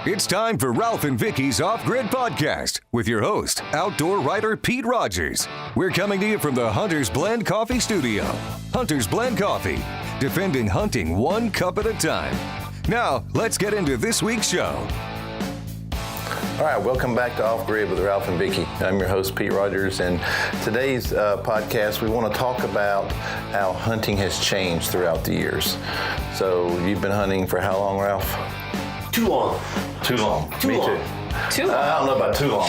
It's time for Ralph and Vicki's Off-Grid Podcast with your host, outdoor writer Pete Rogers. We're coming to you from the Hunter's Blend Coffee Studio. Hunter's Blend Coffee, defending hunting one cup at a time. Now, let's get into this week's show. All right, welcome back to Off Grid with Ralph and Vicki. I'm your host, Pete Rogers, and today's podcast, we want to talk about how hunting has changed throughout the years. So you've been hunting for how long, Ralph? Too long. Too long. Too Me long. too. Too long. I don't know about too long.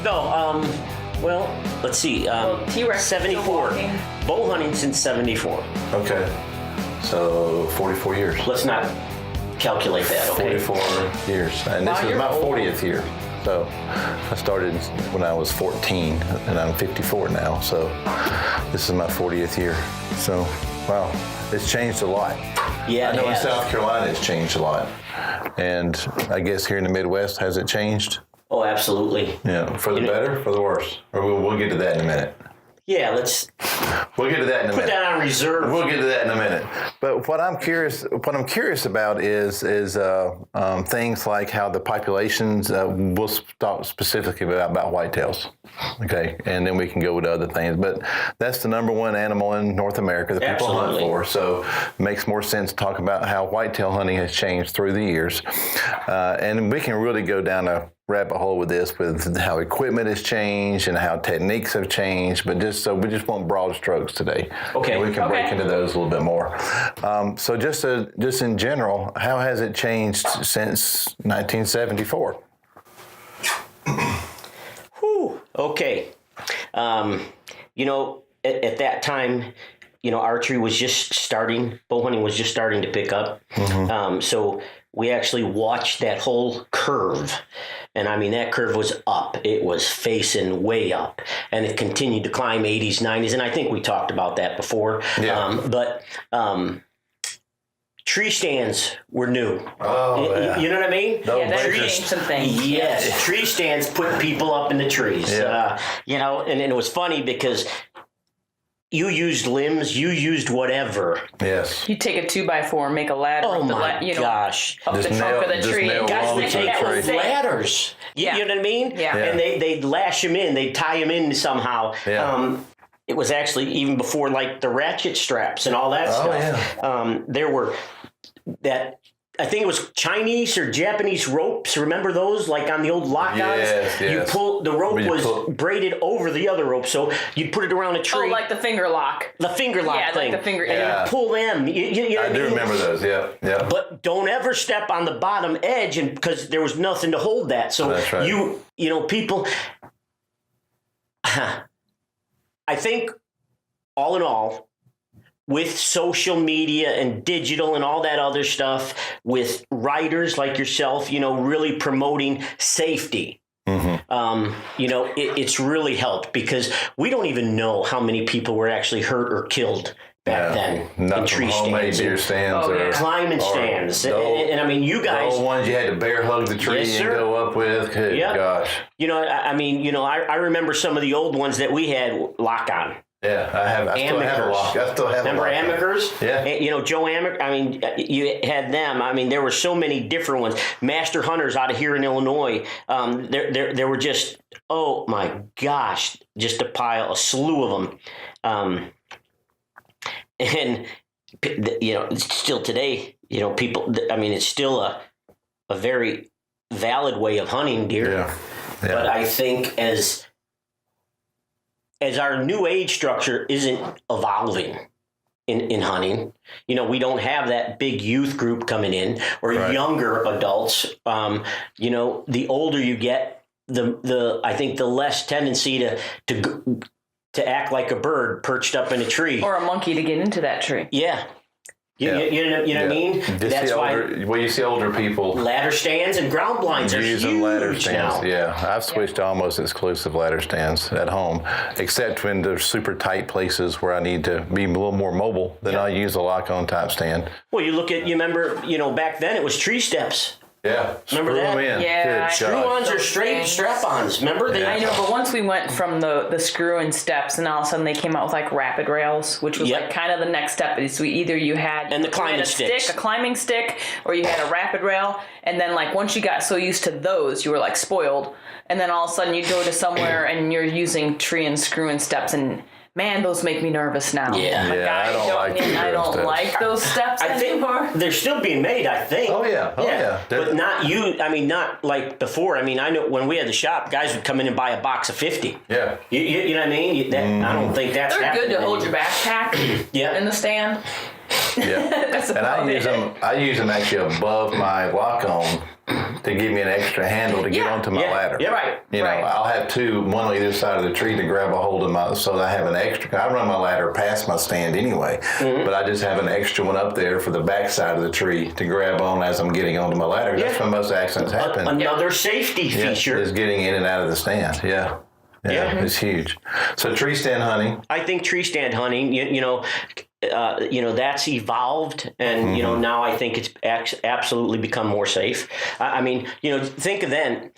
No, well, let's see. T-Rex 74. Bow hunting since 74. Okay. So 44 years. Let's not calculate that, okay? 44 years. And this is my 40th year. So I started when I was 14, and I'm 54 now. So this is my 40th year. So, wow, it's changed a lot. Yeah, I know it in has. South Carolina it's changed a lot. And I guess here in the Midwest, has it changed? Oh, absolutely. Yeah, for the better, for the worse? Or we'll get to that in a minute. Yeah, let's We'll get to that in a put minute. that on reserve. We'll get to that in a minute. But what I'm curious about is things like how the populations. We'll talk specifically about whitetails, okay, and then we can go to other things. But that's the number one animal in North America that people hunt Absolutely. for. So it makes more sense to talk about how whitetail hunting has changed through the years, and we can really go down a rabbit hole with this, with how equipment has changed and how techniques have changed, but we just want broad strokes today. Okay. And we can break Okay. into those a little bit more. So just in general, how has it changed since 1974? Whew. Okay. At that time, archery was just starting. Bow hunting was just starting to pick up. Mm-hmm. So we actually watched that whole curve. And I mean, that curve was up. It was facing way up. And it continued to climb 80s, 90s. And I think we talked about that before. Yeah. But tree stands were new. Oh, yeah. You know what I mean? Those Yeah, that breakers. changed some things. Yes, tree stands put people up in the trees. Yeah. And it was funny because you used limbs, you used whatever. Yes. You take a 2x4, make a ladder. Oh up the my gosh. up the Just trunk nail- of the just tree. nail Guys Long would to the take tree. those ladders. Yeah. You know what I mean? Yeah. And they'd lash them in. They'd tie them in somehow. Yeah. It was actually even before like the ratchet straps and all that Oh, stuff. yeah. There were I think it was Chinese or Japanese ropes. Remember those? Like on the old lock-ons? Yes, You yes. pull, the rope Where you was pull- braided over the other rope. So you'd put it around a Oh, tree. like the finger lock. the finger lock Yeah, thing. like the finger. And Yeah. you pull them. You know I what do mean? remember those. Yeah. But don't ever step on the bottom edge, and because there was nothing to hold that. So That's right. people. I think, all in all, with social media and digital and all that other stuff, with writers like yourself, really promoting safety. Mm-hmm. It's really helped because we don't even know how many people were actually hurt or killed back then Not in from tree homemade stands. deer and stands Oh, or yeah. climbing or stands. the old- And I mean, you the guys, old ones you had to bear hug the tree Yes, and sir. go up with. Good Yep. gosh. I remember some of the old ones that we had lock on. Yeah, I still have a Amicers. lock. I still have Remember a lock. Amicers? Yeah. Joe Amick. I mean, you had them. I mean, there were so many different ones. Master Hunters out of here in Illinois. There were just, oh my gosh, just a slew of them. And still today, people. I mean, it's still a very valid way of hunting deer. Yeah. But I think as our new age structure isn't evolving in hunting, we don't have that big youth group coming in or Right. younger adults. The older you get, I think the less tendency to act like a bird perched up in a tree. Or a monkey to get into that tree. Yeah. You know what I mean? That's why you see older people ladder stands and ground blinds are using huge ladder stands. now. Yeah, I've switched to almost exclusive ladder stands at home, except when there's super tight places where I need to be a little more mobile. Then I use a lock-on type stand. Well, you remember, back then it was tree steps. Yeah. Remember Screw that? 'em in. Yeah, Good I- God. Screw-ons are straight strap-ons. Remember? They, I know, but once we went from the screw-in steps, and all of a sudden they came out with like rapid rails, which was Yep. like kind of the next step. Is either you had And the climbing a sticks. a climbing stick, or you had a rapid rail, and then like once you got so used to those, you were like spoiled, and then all of a sudden you go to somewhere and you're using tree and screw-in steps, and man, those make me nervous now. Yeah. Like, Yeah, I don't like the I screw-in don't steps. like those steps I think anymore. they're still being made, I think. Oh, yeah. Oh, yeah. But not not like before. I mean, I know when we had the shop, guys would come in and buy a box of 50. Yeah. You know what I mean? I don't think that's They're good happening to hold your anymore. backpack Yeah. in the stand. Yeah. That's And about I use them actually above my lock-on to give me an extra handle to get Yeah. onto my Yeah. ladder. Yeah. Right. You know, right. I'll have two, one on either side of the tree to grab a hold of my, so that I have an extra. I run my ladder past my stand anyway, but I just have an extra one up there for the back side of the tree to grab on as I'm getting onto my ladder. That's Yeah. when most accidents happen. Another safety Yeah, feature. is getting in and out of the stand. Yeah. Yeah, Yeah. it's huge. So tree stand hunting. I think tree stand hunting, that's evolved, and now I think it's absolutely become more safe. I mean, think of then,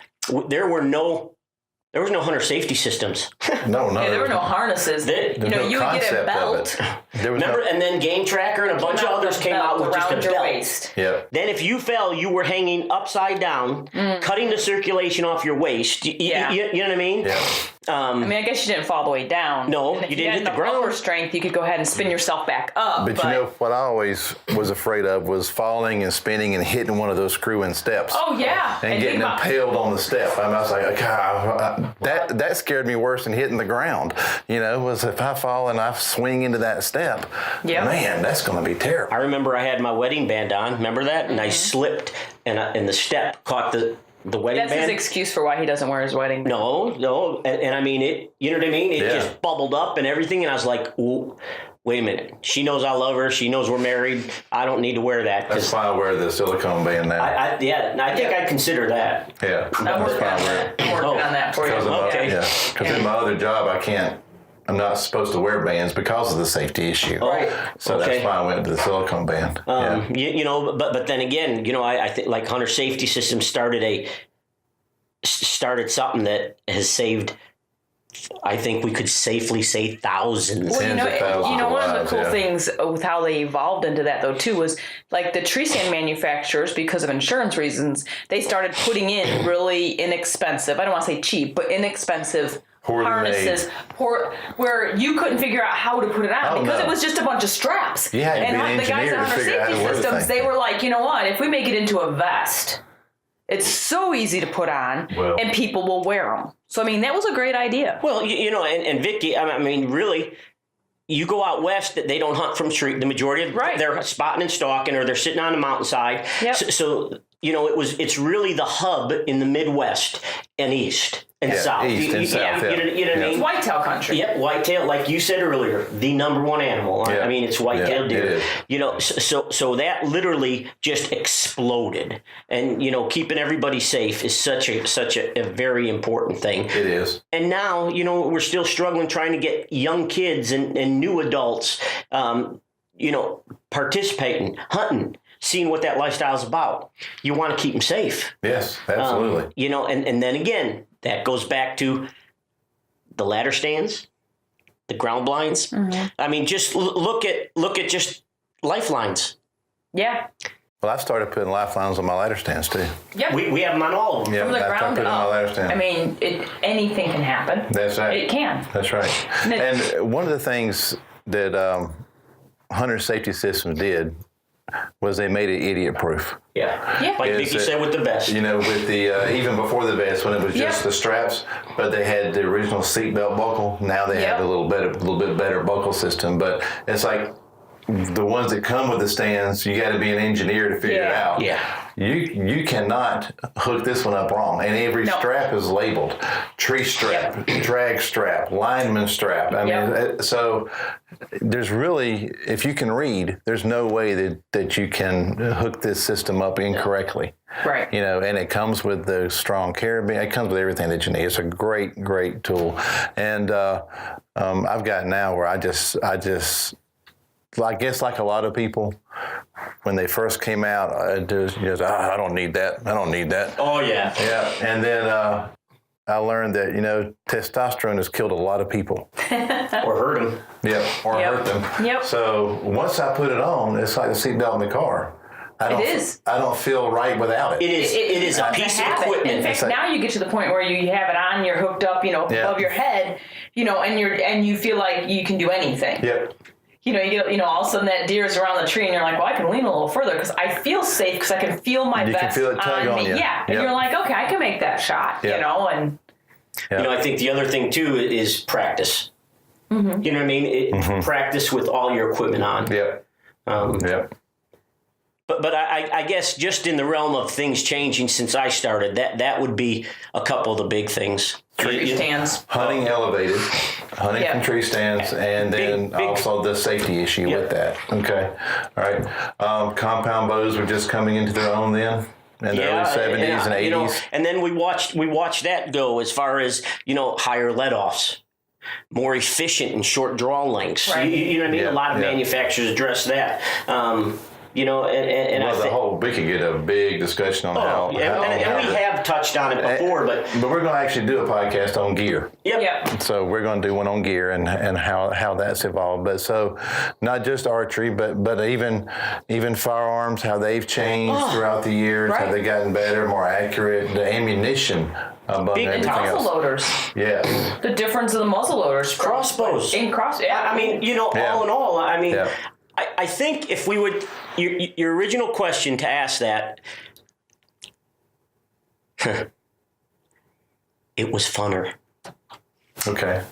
there was no hunter safety systems. No. Yeah, there were no harnesses. There's There's no you would get a concept of belt. it. There was Remember, no. and then Game Tracker and a bunch of others came out with just a around your belt. waist. Yeah. Then if you fell, you were hanging upside down, cutting the circulation off your waist. Yeah. You know what I mean? Yeah. I mean, I guess you didn't fall all the way down. No, And if you didn't had hit the enough ground. upper strength, you could go ahead and spin yourself back up. But you know what I always was afraid of was falling and spinning and hitting one of those screw-in steps. Oh yeah, And getting think about- impaled on the step. I was like, God, that scared me worse than hitting the ground. Was if I fall and I swing into that step, Yep. man, that's going to be terrible. I remember I had my wedding band on. Remember that? And I slipped, and the step caught the wedding That's band. his excuse for why he doesn't wear his wedding band. No, and I mean it. You know what I mean? It Yeah. just bubbled up and everything, and I was like, "Ooh, wait a minute. She knows I love her. She knows we're married. I don't need to wear that." That's 'cause why I wear the silicone band now. I think I'd consider that. Yeah. I'm That's working why I on wear that. it. I'm working Oh, on that for you. Because of Okay. Because in my other job, I'm not supposed to wear bands because of the safety issue. Right. So Okay. that's why I went to the silicone band. But then again, I think like hunter safety systems started something that has saved. I think we could safely say thousands. Well, Tens of thousands of one of the lives, cool yeah. things with how they evolved into that though too was like the tree stand manufacturers, because of insurance reasons, they started putting in really inexpensive, I don't want to say cheap, but inexpensive Poorly harnesses where you couldn't figure out how to put it on Oh, because no. it was just a bunch of straps. You had to and be an the guys engineer at to Hunter figure out Safety how to wear the Systems, thing. they were like, you know what, if we make it into a vest, it's so easy to put on, Well. and people will wear them. So, I mean, that was a great idea. Well, and Vicki, I mean, really, you go out west, they don't hunt from tree. The majority of Right. they're spotting and stalking, or they're sitting on the mountainside. Yep. So it's really the hub in the Midwest and East and Yeah, South. East and South, yeah. You know what I Yeah. mean? Whitetail country. Yep, whitetail, like you said earlier, the number one animal. Yeah. I mean, it's whitetail Yeah, deer. it is. So that literally just exploded, and keeping everybody safe is such a very important thing. It is. And now, we're still struggling trying to get young kids and new adults, participating, hunting, seeing what that lifestyle is about. You want to keep them safe. Yes, absolutely. And then again, that goes back to the ladder stands, the ground blinds. Mm-hmm. I mean, just look at just lifelines. Yeah. Well, I started putting lifelines on my ladder stands too. Yep. We have them on all of them. Yeah, From the after I ground put it on my ladder up. stand. I mean, anything can happen. That's right. It can. That's right. And one of the things that Hunter Safety Systems did was they made it idiot-proof. Yeah. Like Is Vicki it- said with the vest. With the even before the vest when it was just Yep. the straps, but they had the original seatbelt buckle. Now they have Yep. a little bit better buckle system. But it's like the ones that come with the stands, you got to be an engineer to figure it Yeah. out. Yeah. You cannot hook this one up wrong, and every No. strap is labeled: tree strap, drag strap, lineman strap. I mean, so there's really, if you can read, there's no way that you can hook this system up incorrectly. Right. And it comes with the strong carabiner. It comes with everything that you need. It's a great tool, and I've got now where I guess like a lot of people, when they first came out, I don't need that. I don't need that. Oh, yeah. Yeah. And then I learned that, testosterone has killed a lot of people. Or hurt them. Yeah. Or hurt them. Yep. So once I put it on, it's like the seatbelt in the car. I don't feel right without it. It is a piece of equipment. In fact, now you get to the point where you have it on, you're hooked up, above your head, and you feel like you can do anything. Yep. You get, all of a sudden that deer is around the tree, and you're like, well, I can lean a little further because I feel safe because I can feel my vest can feel it tug on me. you. Yeah, and you're like, okay, I can make that shot. Yep. And I think the other thing too is practice. Mm-hmm. You know what I mean? Practice with all your equipment on. Yep. Yep. But I guess just in the realm of things changing since I started, that would be a couple of the big things. tree stands. Hunting elevated, hunting from tree stands, and then big, also the safety issue with that. Okay. All right. Compound bows were just coming into their own then? In the early 70s and 80s. And then we watched that go as far as, higher let-offs, more efficient and short draw lengths. Right. You know what I mean? A lot of manufacturers address that. And we could get a big discussion on how we have touched on it before, but we're going to actually do a podcast on gear. Yep. So we're going to do one on gear and how that's evolved. But so not just archery, but even firearms, how they've changed throughout the years, how they've gotten better, more accurate, the ammunition. Big muzzle loaders. Yeah. The difference of the muzzle loaders. Crossbows. I mean, all in all, I think if we would, your original question to ask that, it was funner. Okay.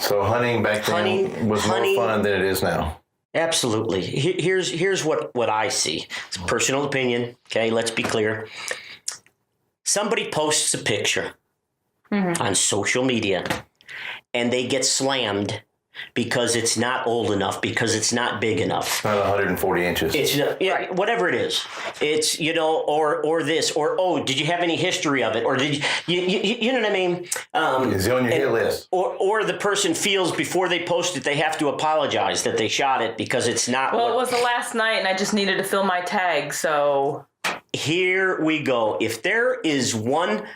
So hunting back then was more fun than it is now. Absolutely. Here's what I see. It's a personal opinion. Okay, let's be clear. Somebody posts a picture on social media, and they get slammed because it's not old enough, because it's not big enough. Not 140 inches. It's whatever it is. It's or this or did you have any history of it, or did you know what I mean? Is it on your hit list? Or the person feels before they post it they have to apologize that they shot it because it's not. Well, it was the last night, and I just needed to fill my tag, so. Here we go. If there is one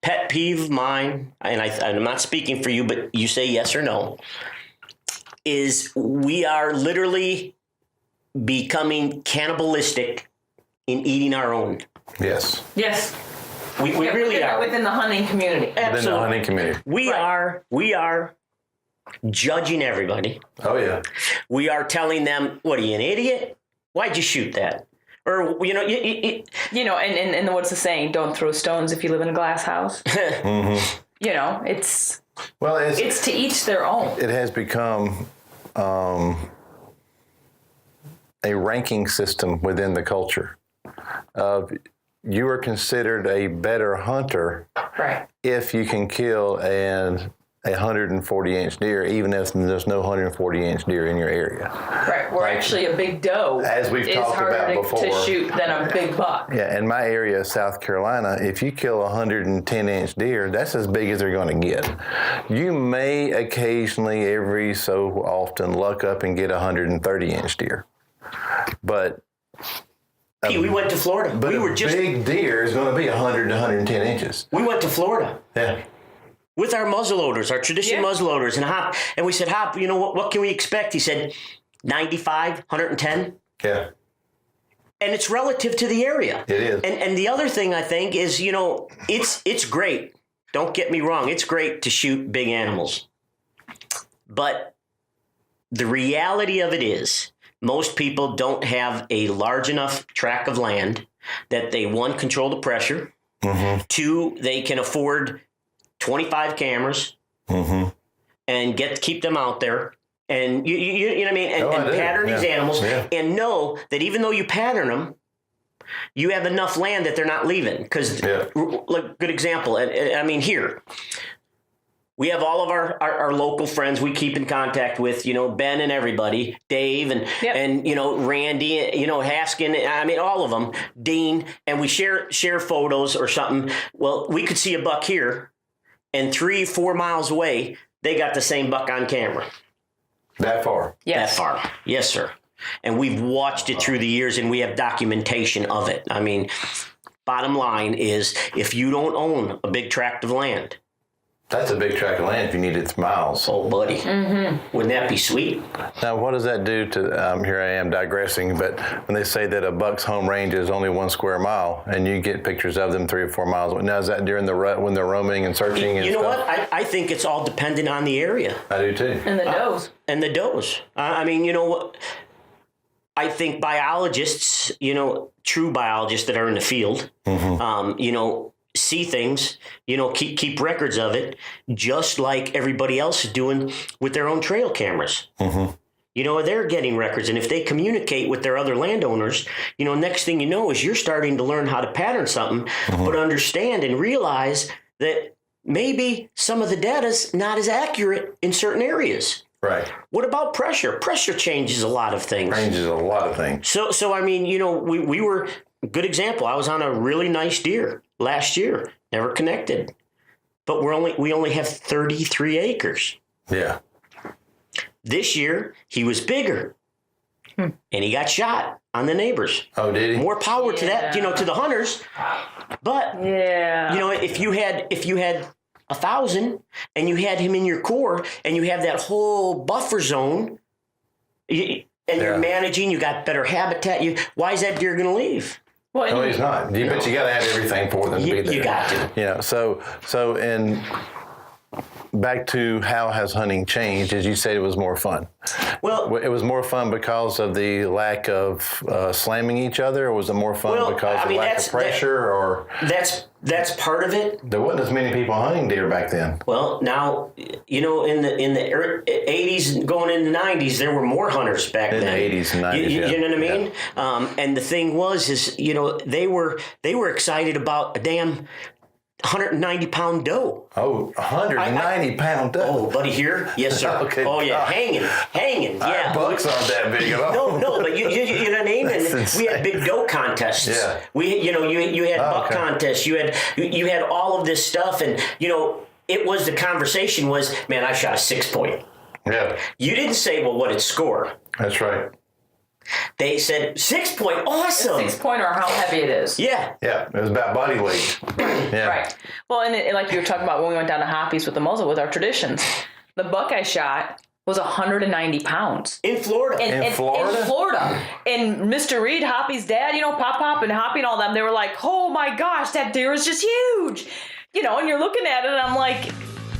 pet peeve of mine, and I'm not speaking for you, but you say yes or no, is we are literally becoming cannibalistic in eating our own. Yes. Yes. We really are. Within the hunting community. Absolutely. Within the hunting community. We are judging everybody. Oh, yeah. We are telling them, what, are you, an idiot? Why'd you shoot that? Or, and what's the saying? Don't throw stones if you live in a glass house. Mm-hmm. It's to each their own. It has become a ranking system within the culture. You are considered a better hunter if you can kill a 140-inch deer, even if there's no 140-inch deer in your area. Right, we're actually a big doe. As we've talked about before. To shoot than a big buck. Yeah, in my area of South Carolina, if you kill a 110-inch deer, that's as big as they're going to get. You may occasionally, every so often, luck up and get a 130-inch deer. But we went to Florida. But big deer is going to be 100 to 110 inches. We went to Florida. Yeah. With our muzzleloaders, our traditional muzzleloaders, and Hop. And we said, Hop, what can we expect? He said, 95, 110. Yeah. And it's relative to the area. It is. And the other thing I think is, it's great. Don't get me wrong. It's great to shoot big animals. But the reality of it is, most people don't have a large enough tract of land that they, one, control the pressure. Mm-hmm. Two, they can afford 25 cameras and keep them out there. And you know what I mean? And pattern these animals and know that even though you pattern them, you have enough land that they're not leaving. Because, like, good example, I mean, here, we have all of our local friends we keep in contact with, Ben and everybody, Dave and Randy, Haskin, I mean, all of them, Dean, and we share photos or something. Well, we could see a buck here, and 3-4 miles away, they got the same buck on camera. That far? Yes. That far. Yes, sir. And we've watched it through the years, and we have documentation of it. I mean, bottom line is, if you don't own a big tract of land. That's a big tract of land if you need its miles. Oh, buddy. Mm-hmm. Wouldn't that be sweet? Now, what does that do to, here I am digressing, but when they say that a buck's home range is only 1 square mile, and you get pictures of them 3 or 4 miles, now is that during the rut when they're roaming and searching and You know stuff? what? I think it's all dependent on the area. I do too. And the does. And the does. I mean, you know what? I think biologists, true biologists that are in the field, see things, keep records of it, just like everybody else is doing with their own trail cameras. They're getting records. And if they communicate with their other landowners, next thing you know is you're starting to learn how to pattern something, but understand and realize that maybe some of the data's not as accurate in certain areas. Right. What about pressure? Pressure changes a lot of things. Changes a lot of things. So I mean, we were a good example. I was on a really nice deer last year, never connected, but we only have 33 acres. Yeah. This year he was bigger, and he got shot on the neighbors. Oh, did he? More power to that, to the hunters. But if you had 1,000 and you had him in your core and you have that whole buffer zone you're managing, you got better habitat, why is that deer going to leave? Well, no, he's not. But you got to have everything for them to be there. You got to. So and back to how has hunting changed, as you said, it was more fun. Well, it was more fun because of the lack of slamming each other, or was it more fun because of lack of pressure? Or that's part of it. There wasn't as many people hunting deer back then. Well, now in the 80s going into the 90s, there were more hunters back then. In the 80s and 90s, you know what I mean? Yeah. And the thing was, they were excited about a damn 190-pound doe. Oh, 190-pound doe. Oh, buddy, here? Yes, sir. Okay. Oh, yeah, hanging. Yeah. Our bucks aren't that big at all. No, but you know what I mean? And we had big doe contests. Yeah. You had buck contests. You had all of this stuff, and it was, the conversation was, man, I shot a 6-point. Yeah. You didn't say, well, what did it score? That's right. They said 6-point, awesome. 6-point, or how heavy it is. Yeah. Yeah, it was about body weight. Yeah. Right. Well, and like you were talking about when we went down to Hoppies with the muzzle with our traditions, the buck I shot was 190 pounds. In Florida. In Florida? And Mr. Reed, Hoppy's dad, Pop and Hoppy and all them, they were like, oh my gosh, that deer is just huge. And you're looking at it and I'm like,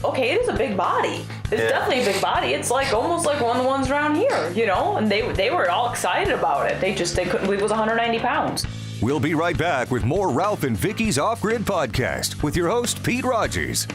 okay, it is a big body. It's definitely a big body. It's like almost like one of the ones around here, and they were all excited about it. They couldn't believe it was 190 pounds. We'll be right back with more Ralph and Vicki's Off-Grid Podcast with your host, Pete Rogers.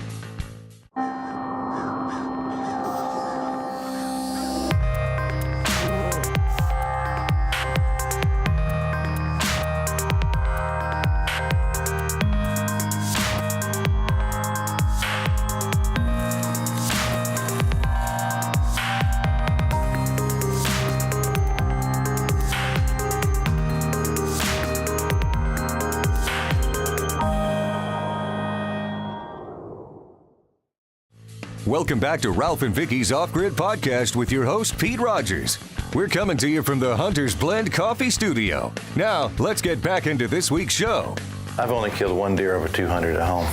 Welcome back to Ralph and Vicki's Off-Grid Podcast with your host, Pete Rogers. We're coming to you from the Hunter's Blend Coffee Studio. Now, let's get back into this week's show. I've only killed one deer over 200 at home.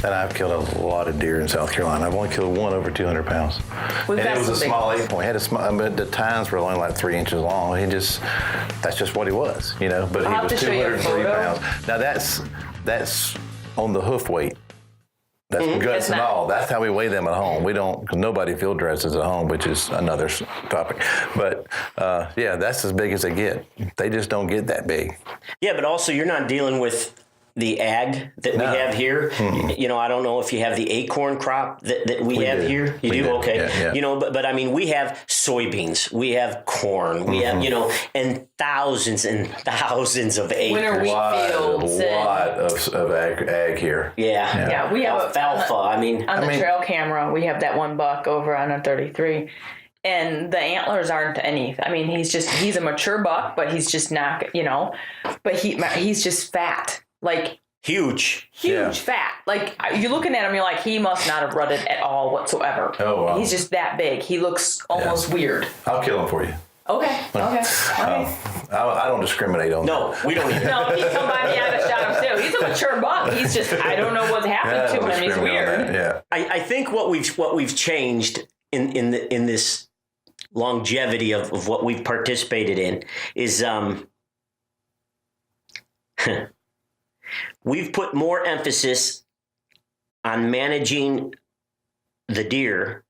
And I've killed a lot of deer in South Carolina. I've only killed one over 200 pounds. Well, and it was a small 8-point. The tines were only like 3 inches long. That's just what he was, But I'll he was 203 pounds. Now that's on the hoof weight. That's guts and all. That's how we weigh them at home. We don't, because nobody field dresses at home, which is another topic. But that's as big as they get. They just don't get that big. Yeah, but also you're not dealing with the ag that we have here. Mm-hmm. I don't know if you have the acorn crop that we have here. You do? Okay. Yeah. But I mean, we have soybeans, we have corn, we have, and thousands of acres. Winter wheat fields. A lot of ag here. Yeah. We have alfalfa. On the trail camera, we have that one buck over on a 33. And the antlers aren't any. I mean, he's a mature buck, but he's just not, but he's just fat. Like huge fat. Like you're looking at him, you're like, he must not have rutted at all whatsoever. Oh wow. He's just that big. He looks almost weird. I'll kill him for you. Okay. All right. I don't discriminate on that. No, we don't either. No, if he's come by me, I'd have shot him too. He's a mature buck. He's just, I don't know what's happened to him. He's weird. Yeah. I think what we've changed in this longevity of what we've participated in is we've put more emphasis on managing the deer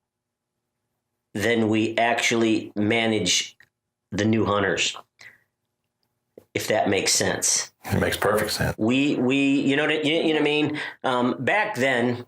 than we actually manage the new hunters, if that makes sense. It makes perfect sense. We you know what I mean? Back then,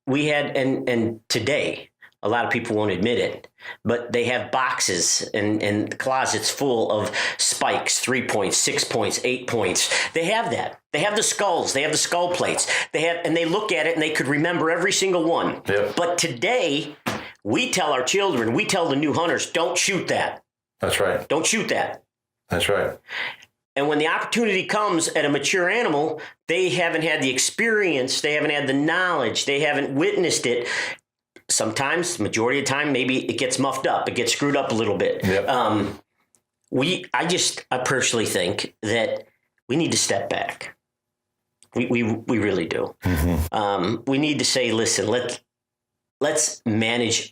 we had, and today, a lot of people won't admit it, but they have boxes and closets full of spikes, 3 points, 6 points, 8 points. They have that. They have the skulls. They have the skull plates. And they look at it and they could remember every single one. Yep. But today, we tell our children, we tell the new hunters, don't shoot that. That's right. Don't shoot that. That's right. And when the opportunity comes at a mature animal, they haven't had the experience, they haven't had the knowledge, they haven't witnessed it. Sometimes, majority of the time, maybe it gets muffed up, it gets screwed up a little bit. Yep. I personally think that we need to step back. We really do. Mm-hmm. We need to say, listen, let's manage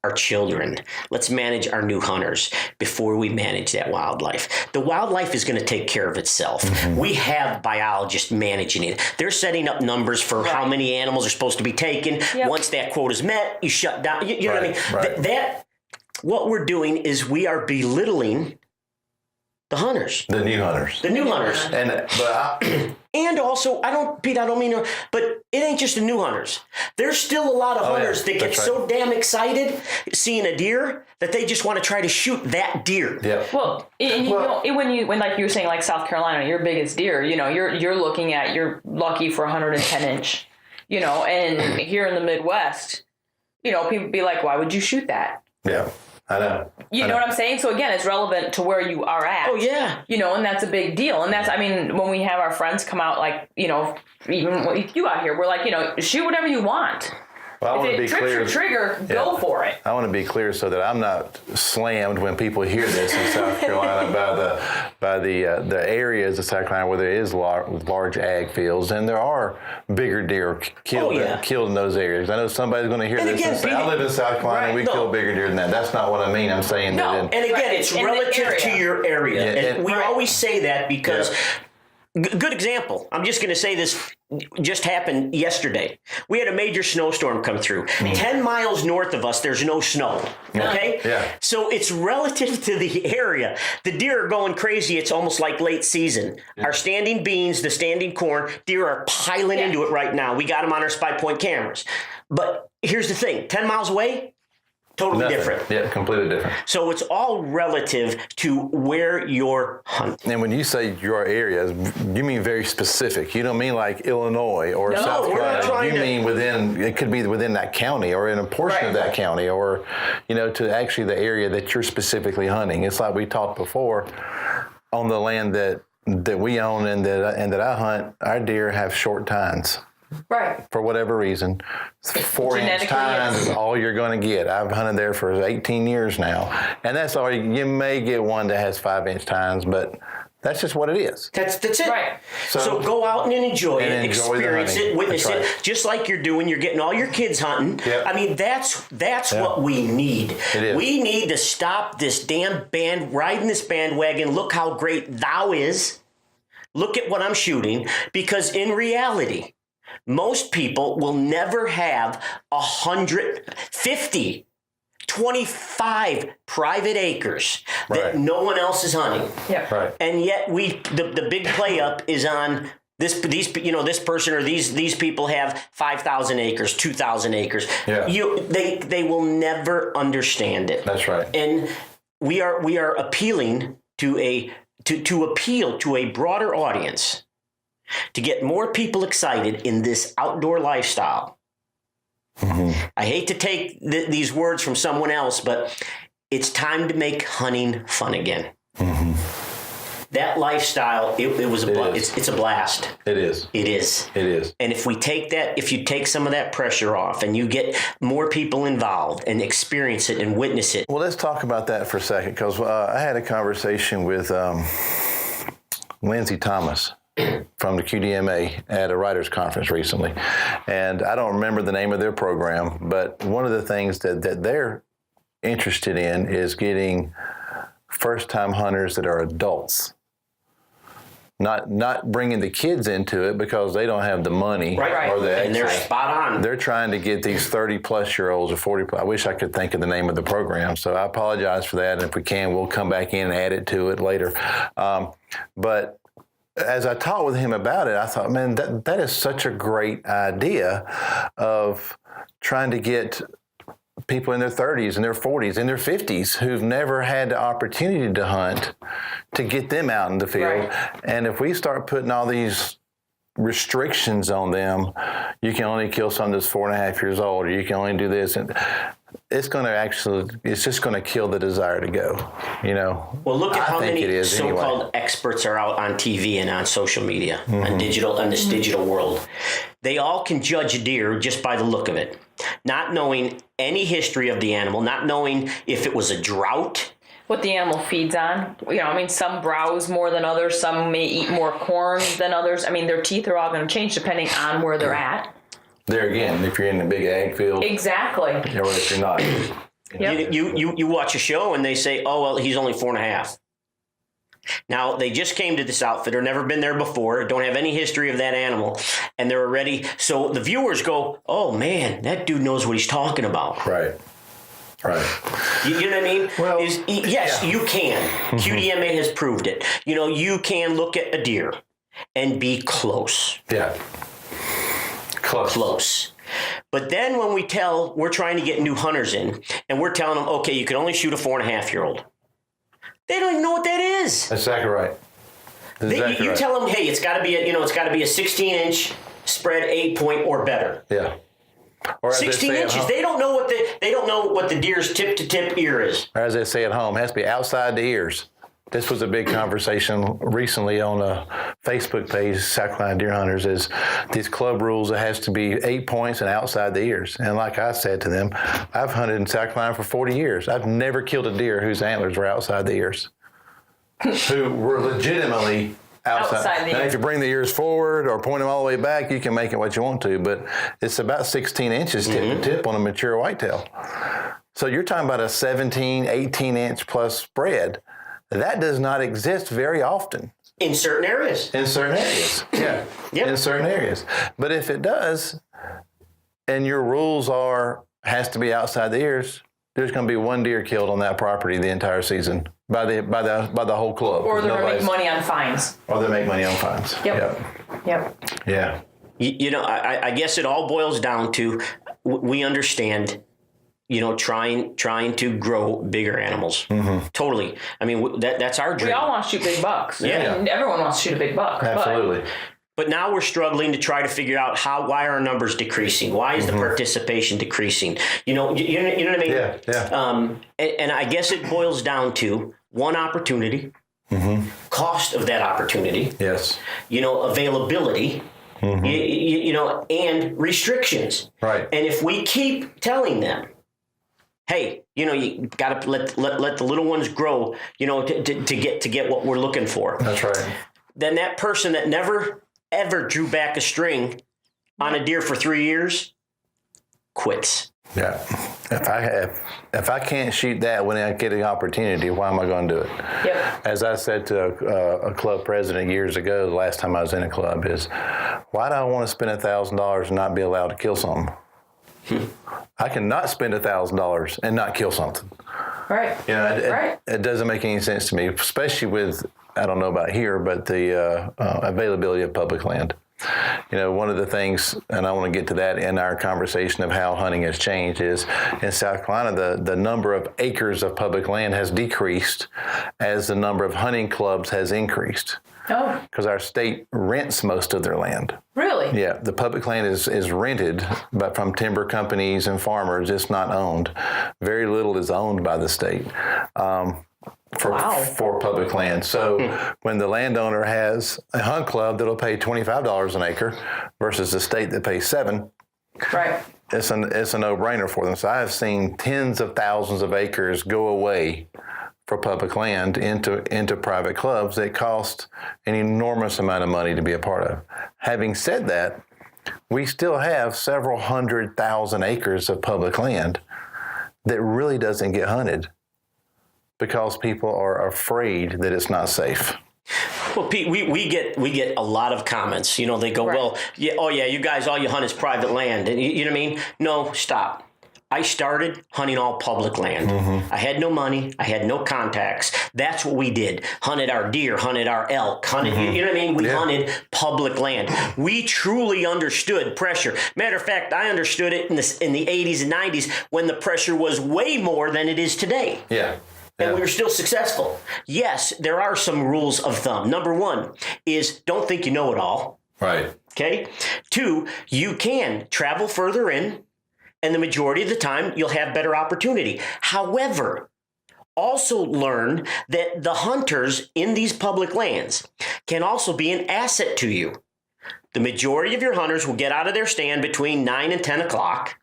our children. Let's manage our new hunters before we manage that wildlife. The wildlife is going to take care of itself. Mm-hmm. We have biologists managing it. They're setting up numbers for how many animals are supposed to be taken. Yep. Once that quota is met, you shut down. You know what I mean? Right. What we're doing is we are belittling the hunters. The new hunters. The new hunters. And also, I don't mean to, but it ain't just the new hunters. There's still a lot of hunters that get so damn excited seeing a deer that they just want to try to shoot that deer. Yeah. Well, when like you were saying, like South Carolina, your biggest deer, you're looking at, you're lucky for 110 inch, and here in the Midwest, people be like, why would you shoot that? Yeah. I know. You know what I'm saying? So again, it's relevant to where you are at. Oh yeah. And that's a big deal. And that's, when we have our friends come out, like, even you out here, we're like, shoot whatever you want. Well, I want to be clear. Your trigger, go for it. I want to be clear so that I'm not slammed when people hear this in South Carolina by the areas of South Carolina where there is large ag fields, and there are bigger deer killed in those areas. I know somebody's going to hear this and say, I live in South Carolina, we kill bigger deer than that. That's not what I mean. I'm saying that. And again, it's relative to your area. Yeah, and we always say that because... Good example. I'm just going to say this just happened yesterday. We had a major snowstorm come through. 10 miles north of us, there's no snow. Okay? Yeah. So it's relative to the area. The deer are going crazy. It's almost like late season. Yeah. Our standing beans, the standing corn, deer are piling into it right now. We got them on our spy point cameras. But here's the thing. 10 miles away, totally different. Yeah, completely different. So it's all relative to where you're hunting. And when you say your areas, you mean very specific. You don't mean like Illinois or South Carolina. You mean within, it could be within that county or in a portion of that county or, to actually the area that you're specifically hunting. It's like we talked before on the land that we own and that I hunt, our deer have short tines. Right. For whatever reason, 4-inch tines is all you're going to get. I've hunted there for 18 years now, and that's all. You may get one that has 5-inch tines, but that's just what it is. That's it. Right. So go out and enjoy it, experience it, witness it, just like you're doing. You're getting all your kids hunting. Yep. That's what we need. It is. We need to stop this damn riding this bandwagon. Look how great thou is. Look at what I'm shooting, because in reality, most people will never have 150, 25 private acres that no one else is hunting. Yeah. Right. And yet the big play up is on this person or these people have 5,000 acres, 2,000 acres. Yeah. They will never understand it. That's right. And we are appealing to appeal to a broader audience, to get more people excited in this outdoor lifestyle. Mm-hmm. I hate to take these words from someone else, but it's time to make hunting fun again. Mm-hmm. that lifestyle, it's a blast. It is. It is. It is. And if you take some of that pressure off and you get more people involved and experience it and witness it. Well, let's talk about that for a second, because I had a conversation with Lindsay Thomas from the QDMA at a writers conference recently. And I don't remember the name of their program, but one of the things that they're interested in is getting first-time hunters that are adults. Not bringing the kids into it because they don't have the money or the and they're spot on. They're trying to get these 30-plus-year-olds or 40. I wish I could think of the name of the program, so I apologize for that. And if we can, we'll come back in and add it to it later. But as I talked with him about it, I thought, man, that is such a great idea of trying to get people in their 30s and their 40s and their 50s who've never had the opportunity to hunt, to get them out in the field. Right. And if we start putting all these restrictions on them, you can only kill something that's 4.5 years old, or you can only do this, and it's just going to kill the desire to go, you know. Well, look at how many so-called experts are out on TV and on social media, on this digital world. They all can judge a deer just by the look of it, not knowing any history of the animal, not knowing if it was a drought, what the animal feeds on. You know, I mean, some browse more than others. Some may eat more corn than others. I mean, their teeth are all going to change depending on where they're at. There again, if you're in a big ag field. Exactly. Or if you're not. Yep. You watch a show and they say, oh, well, he's only 4.5. Now, they just came to this outfitter, never been there before, don't have any history of that animal, and they're already, so the viewers go, oh, man, that dude knows what he's talking about. Right. You know what I mean? Well, yes, you can. QDMA has proved it. You know, you can look at a deer and be close. Yeah. Close. But then when we're trying to get new hunters in, and we're telling them, okay, you can only shoot a 4.5-year-old. They don't even know what that is. That's exactly right. You tell them, hey, it's got to be a 16-inch spread 8-point or better. Yeah. Or 16 inches. They don't know what the deer's tip-to-tip ear is. Or as they say at home, it has to be outside the ears. This was a big conversation recently on a Facebook page, South Carolina Deer Hunters, is these club rules. It has to be 8 points and outside the ears. And like I said to them, I've hunted in South Carolina for 40 years. I've never killed a deer whose antlers were outside the ears, who were legitimately outside the ears. Now, if you bring the ears forward or point them all the way back, you can make it what you want to, but it's about 16 inches tip to tip on a mature whitetail. So you're talking about a 17, 18-inch plus spread. That does not exist very often. In certain areas. Yeah. Yep. In certain areas. But if it does, and your rules has to be outside the ears, there's going to be one deer killed on that property the entire season by the whole club. Or they're going to make money on fines. Yep. Yeah. You know, I guess it all boils down to we understand, you know, trying to grow bigger animals. Totally. I mean, that's our dream. We all want to shoot big bucks. Yeah. I mean, everyone wants to shoot a big buck. Absolutely. But now we're struggling to try to figure out why are our numbers decreasing? Why is the participation decreasing? You know what I mean? Yeah. And I guess it boils down to one, opportunity, cost of that opportunity. Yes. You know, availability. You know, and restrictions. Right. And if we keep telling them, hey, you know, you got to let the little ones grow, you know, to get what we're looking for. That's right. Then that person that never ever drew back a string on a deer for 3 years quits. Yeah. If I can't shoot that when I get the opportunity, why am I going to do it? Yep. As I said to a club president years ago, the last time I was in a club, is why do I want to spend $1,000 and not be allowed to kill something? I cannot spend $1,000 and not kill something. Right. You know, it doesn't make any sense to me, especially with, I don't know about here, but the availability of public land. You know, one of the things, and I want to get to that in our conversation of how hunting has changed, is in South Carolina, the number of acres of public land has decreased as the number of hunting clubs has increased. Oh. Because our state rents most of their land. Really? Yeah, the public land is rented, but from timber companies and farmers. It's not owned. Very little is owned by the state. for public land. So when the landowner has a hunt club that'll pay $25 an acre versus the state that pays $7, Right. it's a no-brainer for them. So I have seen tens of thousands of acres go away for public land into private clubs that cost an enormous amount of money to be a part of. Having said that, we still have several 100,000 acres of public land that really doesn't get hunted because people are afraid that it's not safe. Well, Pete, we get a lot of comments. You know, they go, Right. well, yeah, oh yeah, you guys, all you hunt is private land, and you know what I mean? No, stop. I started hunting all public land. I had no money. I had no contacts. That's what we did. Hunted our deer, hunted our elk, hunted, you know what I mean? We hunted public land. We truly understood pressure. Matter of fact, I understood it in the 80s and 90s when the pressure was way more than it is today. Yeah. And we were still successful. Yes, there are some rules of thumb. Number one is don't think you know it all. Right. Okay. 2, you can travel further in, and the majority of the time you'll have better opportunity. However, also learn that the hunters in these public lands can also be an asset to you. The majority of your hunters will get out of their stand between 9 and 10 o'clock.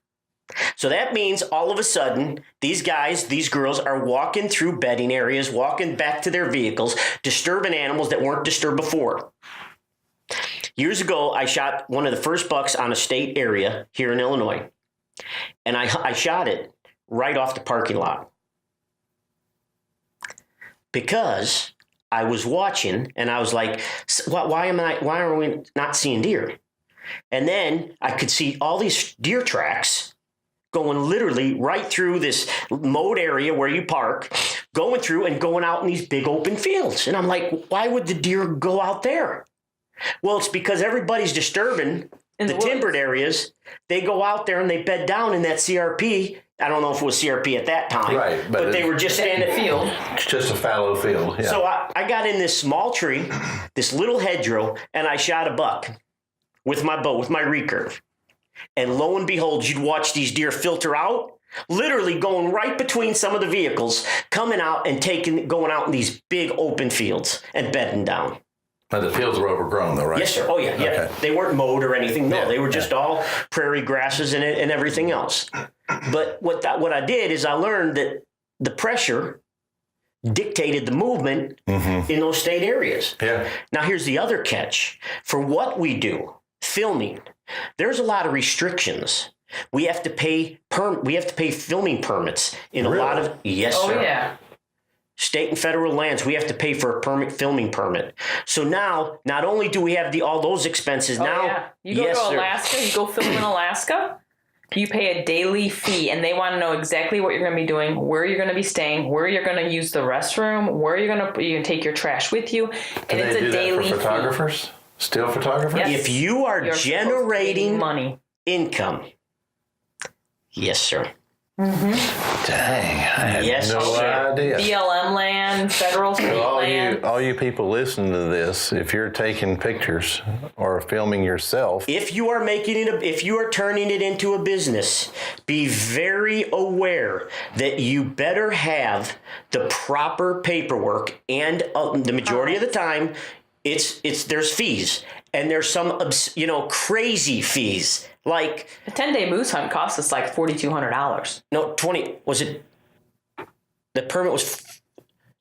So that means all of a sudden, these guys, these girls are walking through bedding areas, walking back to their vehicles, disturbing animals that weren't disturbed before. Years ago, I shot one of the first bucks on a state area here in Illinois. And I shot it right off the parking lot. Because I was watching and I was like, why are we not seeing deer? And then I could see all these deer tracks going literally right through this mowed area where you park, going through and going out in these big open fields. And I'm like, why would the deer go out there? Well, it's because everybody's disturbing the timbered areas. They go out there and they bed down in that CRP. I don't know if it was CRP at that time, Right, but they were just standing in the field. It's just a fallow field. Yeah. So I got in this small tree, this little hedgerow, and I shot a buck with my bow, with my recurve. And lo and behold, you'd watch these deer filter out, literally going right between some of the vehicles, coming out and going out in these big open fields and bedding down. But the fields were overgrown, though, right? Yes, sir. Oh, yeah, yeah. Okay. They weren't mowed or anything. No, Yeah, they were just all prairie grasses and everything else. But what I did is I learned that the pressure dictated the movement in those state areas. Yeah. Now, here's the other catch. For what we do, filming, there's a lot of restrictions. We have to pay filming permits in a lot of yes, sir. Oh yeah. State and federal lands, we have to pay for a filming permit. So now, not only do we have all those expenses now, Yeah. You go to Alaska, you go film in Alaska, you pay a daily fee, and they want to know exactly what you're going to be doing, where you're going to be staying, where you're going to use the restroom, where you're going to take your trash with you, and it's a daily for photographers? Still photographers? Yes. if you are You're generating money. Income, yes, sir. Dang, I had Yes, no sir. idea. BLM land, federal state land. All you people listening to this, if you're taking pictures or filming yourself, If you are if you are turning it into a business, be very aware that you better have the proper paperwork, and the majority of the time, there's fees, and there's some crazy fees. Like A 10-day moose hunt cost us like $4,200. no 20 was it? The permit was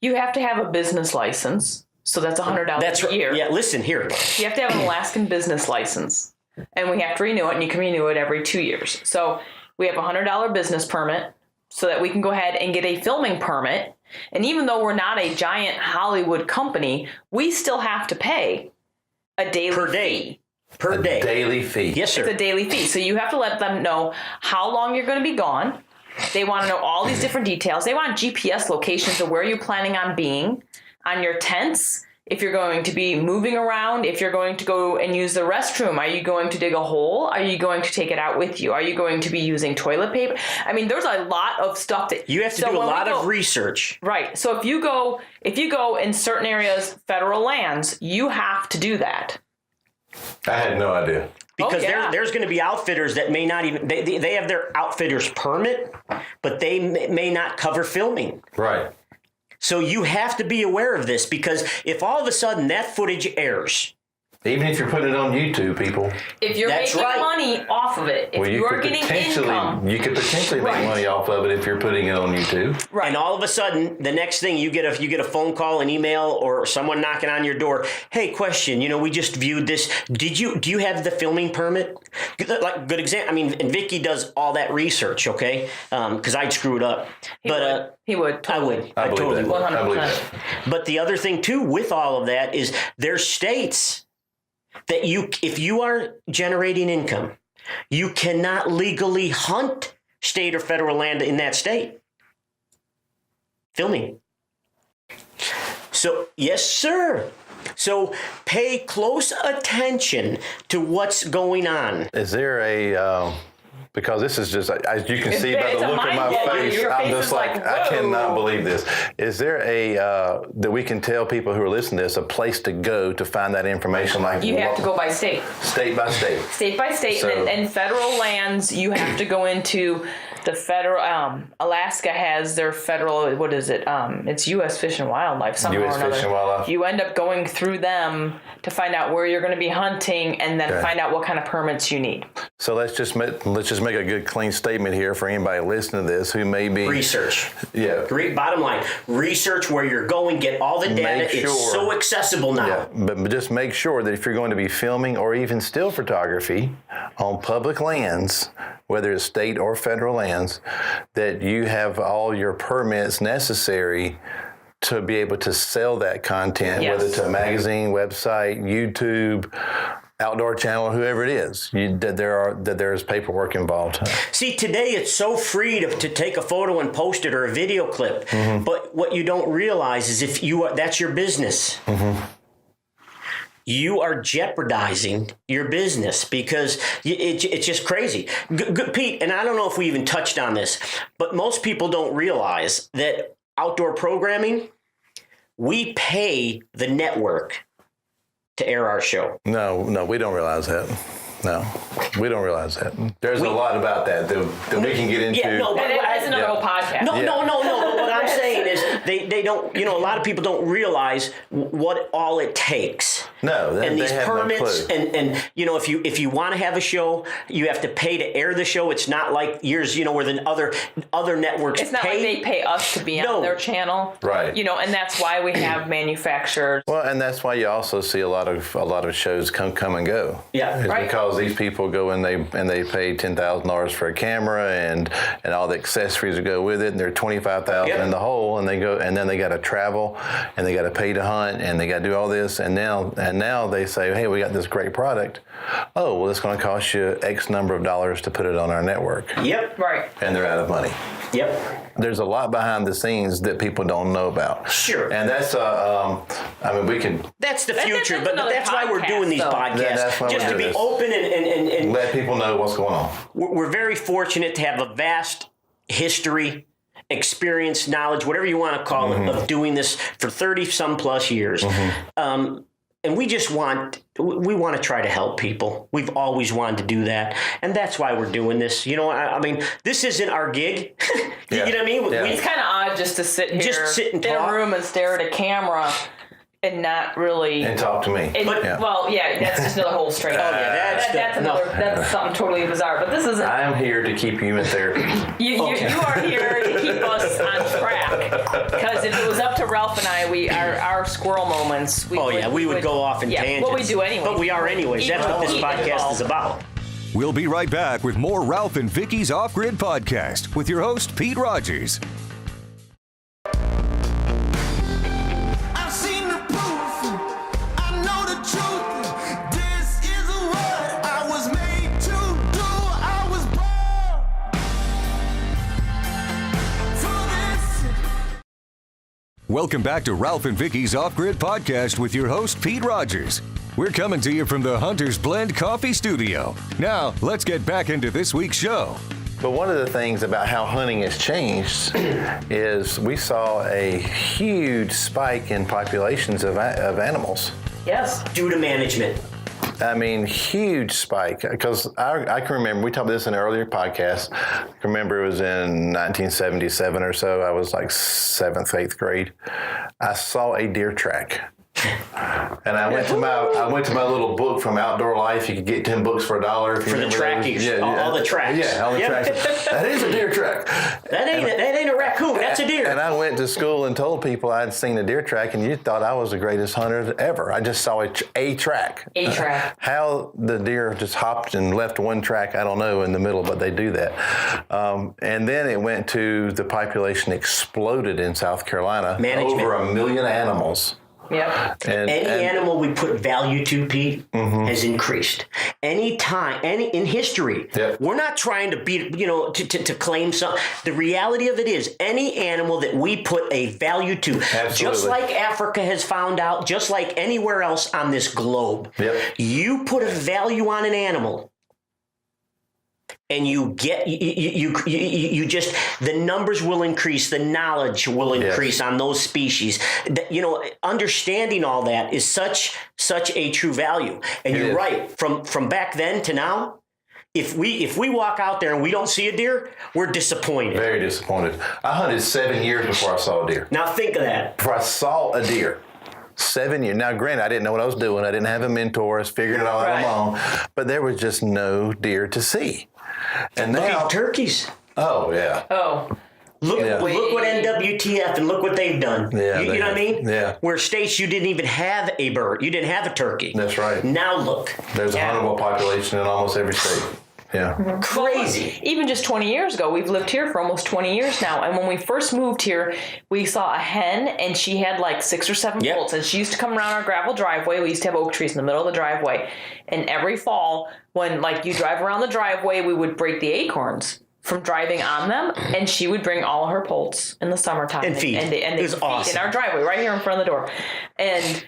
You have to have a business license, so that's $100 that's a right. year. Yeah, listen here. You have to have an Alaskan business license, and we have to renew it, and you can renew it every 2 years. So we have a $100 business permit so that we can go ahead and get a filming permit. And even though we're not a giant Hollywood company, we still have to pay a daily Per day. fee. Per day. daily fee. Yes, sir. It's a daily fee. So you have to let them know how long you're going to be gone. They want to know all these different details. They want GPS locations of where you're planning on being, on your tents, if you're going to be moving around, if you're going to go and use the restroom. Are you going to dig a hole? Are you going to take it out with you? Are you going to be using toilet paper? I mean, there's a lot of stuff that You have to do a lot of research. Right. So if you go in certain areas, federal lands, you have to do that. I had no idea. Because yeah. there's going to be outfitters that may not even, they have their outfitter's permit, but they may not cover filming. Right. So you have to be aware of this, because if all of a sudden that footage airs, even if you're putting it on YouTube, people. If you're making money off of it, if you are getting income. You could potentially make money off of it if you're putting it on YouTube. Right. And all of a sudden, the next thing you get a phone call, an email, or someone knocking on your door. Hey, question. We just viewed this. Do you have the filming permit? Like, good example. I mean, and Vicki does all that research. Okay, because I'd screw it up. He would. Totally. I would. I totally believe would. that. 100%. But the other thing too, with all of that, is there's states that if you are generating income, you cannot legally hunt state or federal land in that state. Filming. So, yes, sir. So pay close attention to what's going on. Is there a... because this is just, as you can see by the look on my face, I'm just like, I cannot believe this. Is there that we can tell people who are listening to this, a place to go to find that information? Like, you have to go by state. State by state. State by state. So, and federal lands, you have to go into the federal, Alaska has their federal, what is it? It's U.S. Fish and Wildlife, somehow or another. Fish and Wildlife. You end up going through them to find out where you're going to be hunting, and then find out what kind of permits you need. So let's just make a good clean statement here for anybody listening to this who may be... Research. Yeah. Bottom line, research where you're going, get all the data. It's so accessible now. Yeah, but just make sure that if you're going to be filming or even still photography on public lands, whether it's state or federal lands, that you have all your permits necessary to be able to sell that content, whether to a magazine, website, YouTube, outdoor channel, whoever it is, that there's paperwork involved. See, today it's so free to take a photo and post it, or a video clip. Mm-hmm. But what you don't realize is that's your business. Mm-hmm. You are jeopardizing your business, because it's just crazy. Pete, and I don't know if we even touched on this, but most people don't realize that outdoor programming, we pay the network to air our show. No, we don't realize that. No, we don't realize that. There's a lot about that we can get into. Yeah, no, but that's another whole podcast. No. But what I'm saying is they don't, a lot of people don't realize what all it takes. No, and these permits, and if you want to have a show, you have to pay to air the show. It's not like years, where the other networks pay. It's not like they pay us to be on their channel. Right. And that's why we have manufacturers. Well, and that's why you also see a lot of shows come and go. Yeah. It's because these people go and they pay $10,000 for a camera and all the accessories that go with it, and they're $25,000 in the hole, and then they got to travel, and they got to pay to hunt, and they got to do all this, and now they say, hey, we got this great product. Oh, well, it's going to cost you X number of dollars to put it on our network. Yep. Right. And they're out of money. Yep. There's a lot behind the scenes that people don't know about. Sure. And that's, we can... That's the future, but that's why we're doing these podcasts, just to be open and let people know what's going on. We're very fortunate to have a vast history, experience, knowledge, whatever you want to call it, of doing this for 30-some plus years. Mm-hmm. And we want to try to help people. We've always wanted to do that. And that's why we're doing this. I mean, this isn't our gig. You know what I mean? It's kind of odd just to sit here and in a room and stare at a camera and not really... And talk to me. Well, that's just another whole straight up. That's something totally bizarre. But this isn't... I'm here to keep you in therapy. You are here to keep us on track. Because if it was up to Ralph and I, our squirrel moments... We would go off in tangents. Well, we do anyway. But we are anyways. That's what this podcast is about. We'll be right back with more Ralph and Vicki's Off-Grid Podcast with your host, Pete Rogers. Welcome back to Ralph and Vicki's Off-Grid Podcast with your host, Pete Rogers. We're coming to you from the Hunter's Blend Coffee Studio. Now, let's get back into this week's show. But one of the things about how hunting has changed is we saw a huge spike in populations of animals. Yes. Due to management. I mean, huge spike. Because I can remember, we talked about this in an earlier podcast. I can remember it was in 1977 or so. I was like 7th, 8th grade. I saw a deer track. And I went to my little book from Outdoor Life. You could get 10 books for $1 if you for the trackies. All the tracks. Yeah, all the tracks. That is a deer track. That ain't a raccoon. That's a deer. And I went to school and told people I'd seen a deer track, and you thought I was the greatest hunter ever. I just saw a track. A track. How the deer just hopped and left one track, I don't know, in the middle, but they do that. And then it went to the population exploded in South Carolina. Management. Over 1 million animals. Yep. Any animal we put value to, Pete, has increased. Any in history, we're not trying to beat, to claim something. The reality of it is, any animal that we put a value to, just like Africa has found out, just like anywhere else on this globe, you put a value on an animal. And you just, the numbers will increase, the knowledge will increase on those species. Understanding all that is such a true value. And you're right. From back then to now, if we walk out there and we don't see a deer, we're disappointed. Very disappointed. I hunted 7 years before I saw a deer. Now think of that. Before I saw a deer. 7 years. Now, granted, I didn't know what I was doing. I didn't have a mentor. I was figuring it all out on my own. But there was just no deer to see. And Look now at turkeys. Oh, yeah. Oh. Look what NWTF and look what they've done. Yeah, you know what I mean? Yeah. Where states you didn't even have a bird. You didn't have a turkey. That's right. Now look. There's a huntable population in almost every state. Yeah. Crazy. Even just 20 years ago, we've lived here for almost 20 years now. And when we first moved here, we saw a hen and she had like 6 or 7 poults. And she used to come around our gravel driveway. We used to have oak trees in the middle of the driveway. And every fall, when you drive around the driveway, we would break the acorns from driving on them. And she would bring all her poults in the summertime. And feed. And they was awesome. in our driveway, right here in front of the door. And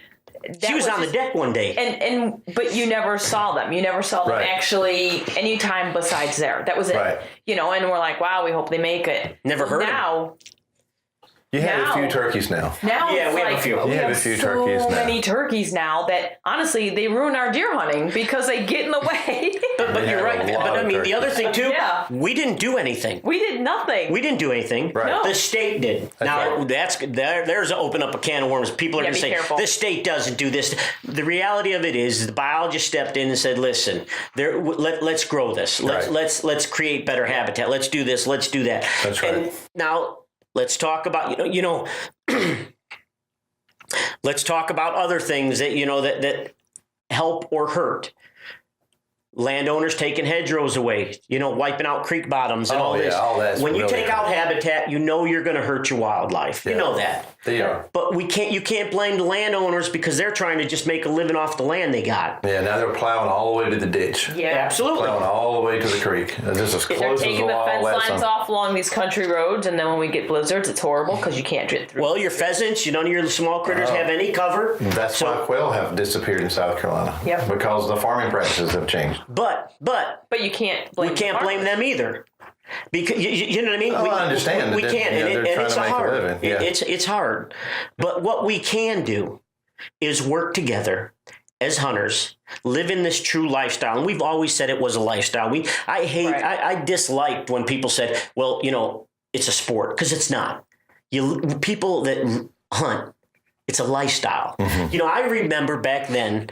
she was on the deck one day. But you never saw them. You never saw them actually any time besides there. That was it. Right. And we're like, wow, we hope they make it. Never heard of them. You have a few turkeys now. Now we have a few. We have a few so turkeys now. many turkeys now that honestly they ruin our deer hunting because they get in the way. But you're right. But I mean, the other thing too, we didn't do anything. We did nothing. We didn't do anything. Right. No. The state did. There's open up a can of worms. People are going to say the state doesn't do this. The reality of it is the biologist stepped in and said, "Listen, let's grow this. Let's create better habitat. Let's do this. Let's do that." That's right. And now let's talk about let's talk about other things that that help or hurt. Landowners taking hedgerows away, wiping out creek bottoms and all this. All that's when you really take out habitat, you're going to hurt your wildlife. Yeah. You know that. They are. But you can't blame the landowners because they're trying to just make a living off the land they got. Yeah, now they're plowing all the way to the ditch. Yeah, absolutely. Plowing all the way to the creek. Just as close they're taking as the fence lines them. off along these country roads, and then when we get blizzards, it's horrible because you can't get through. Well, your pheasants, none of your small critters have any cover. That's why quail have disappeared in South Carolina. Yep. Because the farming practices have changed. But you can't blame we can't blame them either. Because you know what I mean? I understand. We can't, and it's hard. Yeah. It's hard. But what we can do is work together as hunters, live in this true lifestyle. And we've always said it was a lifestyle. I disliked when people said, "Well, it's a sport," because it's not. People that hunt, it's a lifestyle. Mm-hmm. I remember back then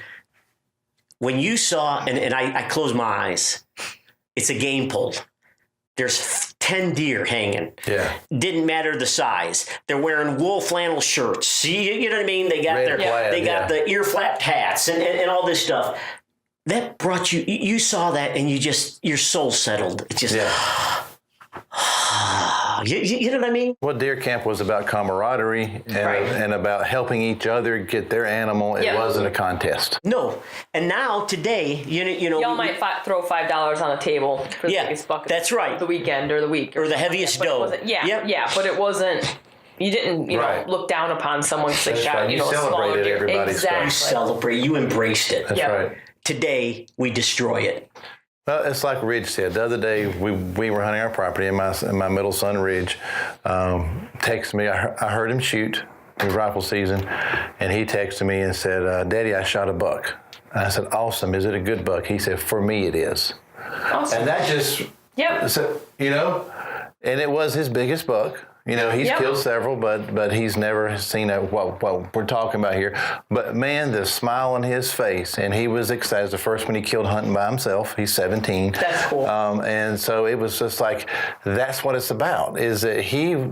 when you saw, and I closed my eyes. It's a game pole. There's 10 deer hanging. Yeah. Didn't matter the size. They're wearing wool flannel shirts. See, you know what I mean? They got got the ear flapped hats and all this stuff. That brought you saw that and your soul settled. It just, you know what I mean? Well, deer camp was about camaraderie and about helping each other get their animal. It wasn't a contest. No. And now, today, y'all might throw $5 on a table for the biggest bucket. That's right. The weekend or the week. Or the heaviest doe. But it wasn't... You didn't, look down upon someone because they shot, You celebrated everybody's stuff. You celebrate. You embraced it. That's right. Today, we destroy it. Well, it's like Ridge said. The other day, we were hunting our property, and my middle son, Ridge, texted me. I heard him shoot in rifle season, and he texted me and said, "Daddy, I shot a buck." And I said, awesome. Is it a good buck? He said, for me, it is. Awesome. And that just, so, and it was his biggest buck. He's killed several, but he's never seen what we're talking about here. But man, the smile on his face, and he was excited. The first one he killed hunting by himself. He's 17. That's cool. And so it was just like, that's what it's about, is that he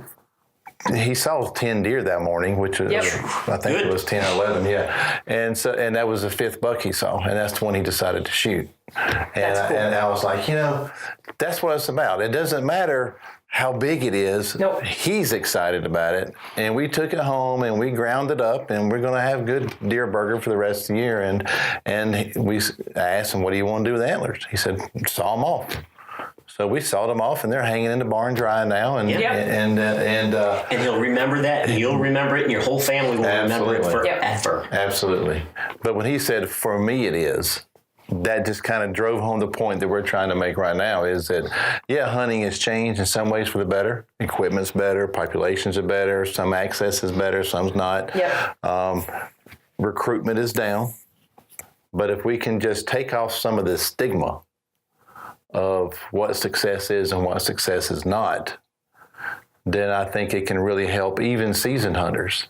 saw 10 deer that morning, which was, I think it was 10 or 11, and that was the 5th buck he saw, and that's the one he decided to shoot. And I was like, that's what it's about. It doesn't matter how big it is. Nope. He's excited about it, and we took it home and we ground it up, and we're going to have good deer burger for the rest of the year. And I asked him, what do you want to do with antlers? He said, saw them off. So we sawed them off, and they're hanging in the barn dry now. And he'll remember that, and you'll remember it, and your whole family will remember it forever. Absolutely. But when he said, for me it is, that just kind of drove home the point that we're trying to make right now, is that, hunting has changed in some ways for the better. Equipment's better, populations are better, some access is better, some's not. Recruitment is down. But if we can just take off some of the stigma of what success is and what success is not, then I think it can really help even seasoned hunters.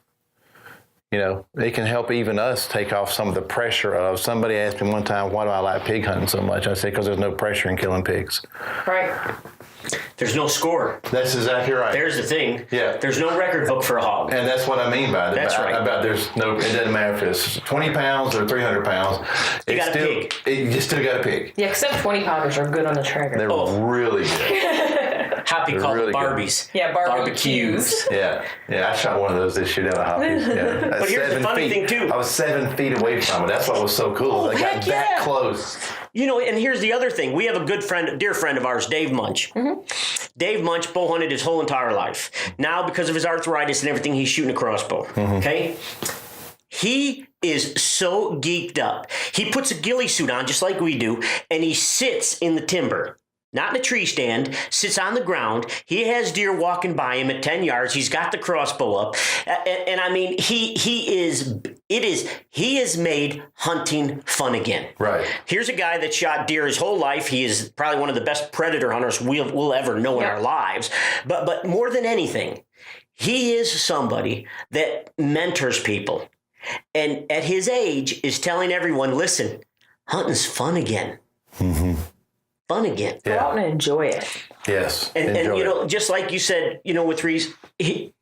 It can help even us take off some of the pressure of, somebody asked me one time, why do I like pig hunting so much? I said, because there's no pressure in killing pigs. Right. There's no score. That's exactly right. There's the thing. Yeah. There's no record book for a hog. And that's what I mean by it. That's right. About it doesn't matter if it's 20 pounds or 300 pounds. You got a pig. You still got a pig. Yeah, except 20-pounders are good on the trigger. They're really good. Hoppy called really Barbies. Yeah, barbecues. Yeah, I shot one of those this year down at Hoppy's. Yeah. But here's the funny thing, too. I was 7 feet away from it. That's what was so cool. I got that close. And here's the other thing. We have a dear friend of ours, Dave Munch. Mm-hmm. Dave Munch bow hunted his whole entire life. Now, because of his arthritis and everything, he's shooting a crossbow. Mm-hmm. Okay? He is so geeked up. He puts a ghillie suit on, just like we do, and he sits in the timber. Not in a tree stand, sits on the ground. He has deer walking by him at 10 yards. He's got the crossbow up. And I mean, he has made hunting fun again. Right. Here's a guy that shot deer his whole life. He is probably one of the best predator hunters we'll ever know in our lives. But more than anything, he is somebody that mentors people. And at his age is telling everyone, listen, hunting's fun again. Mm-hmm. Fun again. Go out and enjoy it. Yes. And just like you said, with Reese, you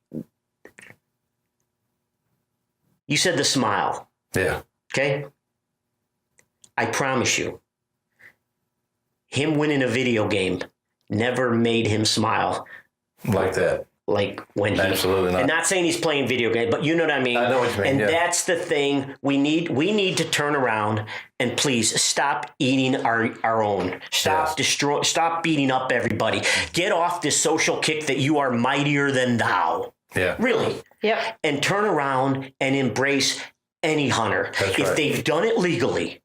said the smile. Yeah. Okay? I promise you, him winning a video game never made him smile. Like that. Like when he... Absolutely not. And not saying he's playing video games, but you know what I mean? I know what you mean, And that's the thing. We need to turn around and please stop eating our own. Stop beating up everybody. Get off this social kick that you are mightier than thou. Yeah. Really. Yep. And turn around and embrace any hunter. If they've done it legally,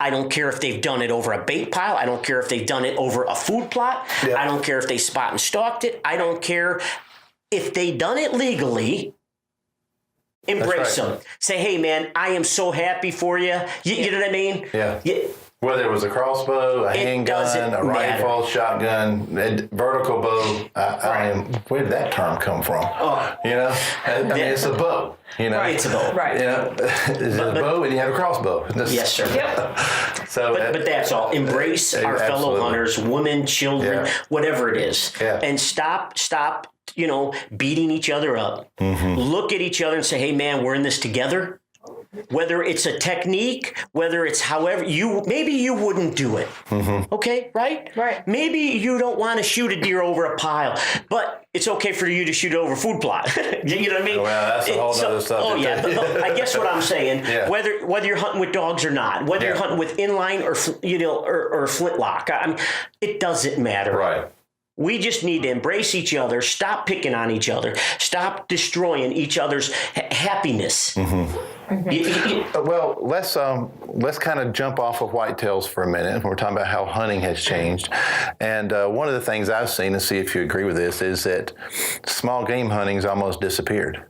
I don't care if they've done it over a bait pile. I don't care if they've done it over a food plot. Yeah. I don't care if they spot and stalked it. I don't care if they done it legally. Embrace them. Say, hey, man, I am so happy for you. You know what I mean? Yeah. Whether it was a crossbow, a handgun, a rifle, shotgun, vertical bow, where did that term come from? I mean, it's a bow. It's a bow. Right. It's a bow, and you have a crossbow. Yes, sir. Yep. So, but that's all. Embrace our fellow hunters, women, children, whatever it is, and stop. Beating each other up. Mm-hmm. Look at each other and say, hey, man, we're in this together. Whether it's a technique, whether it's however maybe you wouldn't do it. Mm-hmm. Okay, right? Right. Maybe you don't want to shoot a deer over a pile, but it's okay for you to shoot it over a food plot. You know what I mean? Well, that's a whole other subject. Oh yeah, but I guess what I'm saying, whether you're hunting with dogs or not, whether you're hunting with inline or flintlock, it doesn't matter. Right. We just need to embrace each other, stop picking on each other, stop destroying each other's happiness. Mm-hmm. Mm-hmm. Well, let's kind of jump off of whitetails for a minute. We're talking about how hunting has changed. And one of the things I've seen, and see if you agree with this, is that small game hunting's almost disappeared.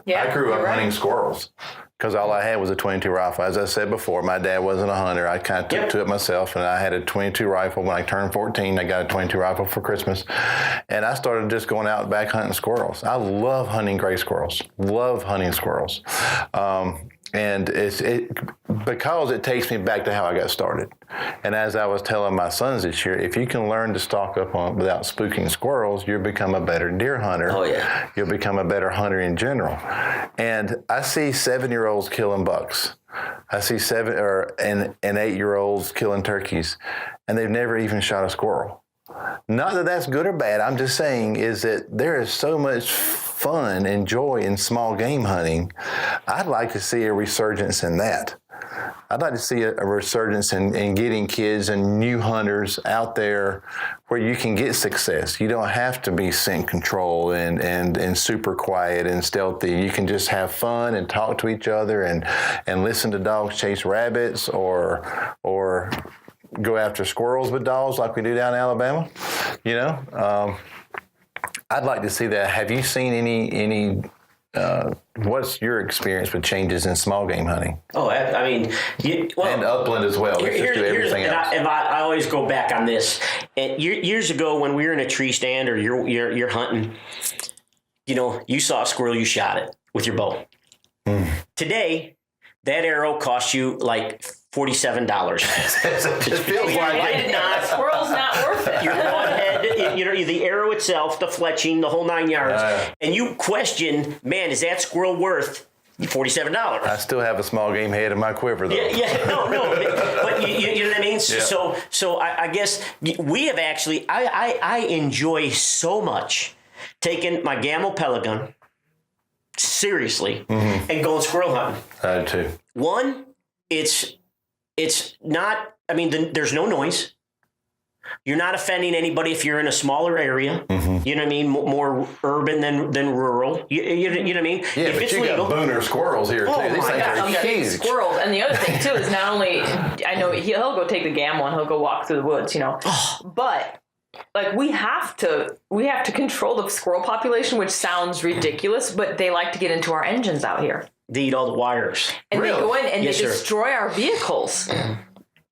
Yeah, I grew up hunting squirrels. because all I had was a 22 rifle. As I said before, my dad wasn't a hunter. I kind of took to it myself, and I had a 22 rifle. When I turned 14, I got a 22 rifle for Christmas, and I started just going out back hunting squirrels. I love hunting gray squirrels. Love hunting squirrels. And it's because it takes me back to how I got started. And as I was telling my sons this year, if you can learn to stalk up on without spooking squirrels, you'll become a better deer hunter. Oh, yeah. You'll become a better hunter in general. And I see 7-year-olds killing bucks. I see 7 and 8-year-olds killing turkeys, and they've never even shot a squirrel. Not that that's good or bad. I'm just saying is that there is so much fun and joy in small game hunting. I'd like to see a resurgence in that. I'd like to see a resurgence in getting kids and new hunters out there where you can get success. You don't have to be scent control and super quiet and stealthy. You can just have fun and talk to each other and listen to dogs chase rabbits or go after squirrels with dogs like we do down in Alabama. You know, I'd like to see that. Have you seen any what's your experience with changes in small game hunting? Oh, I mean, and upland as well. Let's just do everything else. I always go back on this. And years ago, when we were in a tree stand or you're hunting, you know, you saw a squirrel, you shot it with your bow. Today, that arrow cost you like $47. It feels like it. Squirrel's not worth it. Your one head, you know, the arrow itself, the fletching, the whole 9 yards. And you question, man, is that squirrel worth $47? I still have a small game head in my quiver, though. No, but you know what I mean? Yeah. So I guess we have actually, I enjoy so much taking my Gamma pellet gun seriously and going squirrel hunting. I do too. One, it's not, I mean, there's no noise. You're not offending anybody if you're in a smaller area. You know what I mean? More urban than rural. You know what I mean? Yeah, if but it's you legal, got booner squirrels here, too. These things are huge. Squirrels. And the other thing, too, is not only, I know he'll go take the Gam one, he'll go walk through the woods, you know. But, like, we have to control the squirrel population, which sounds ridiculous, but they like to get into our engines out here. They eat all the wires. And Really? they go in and Yes, they sir. destroy our vehicles.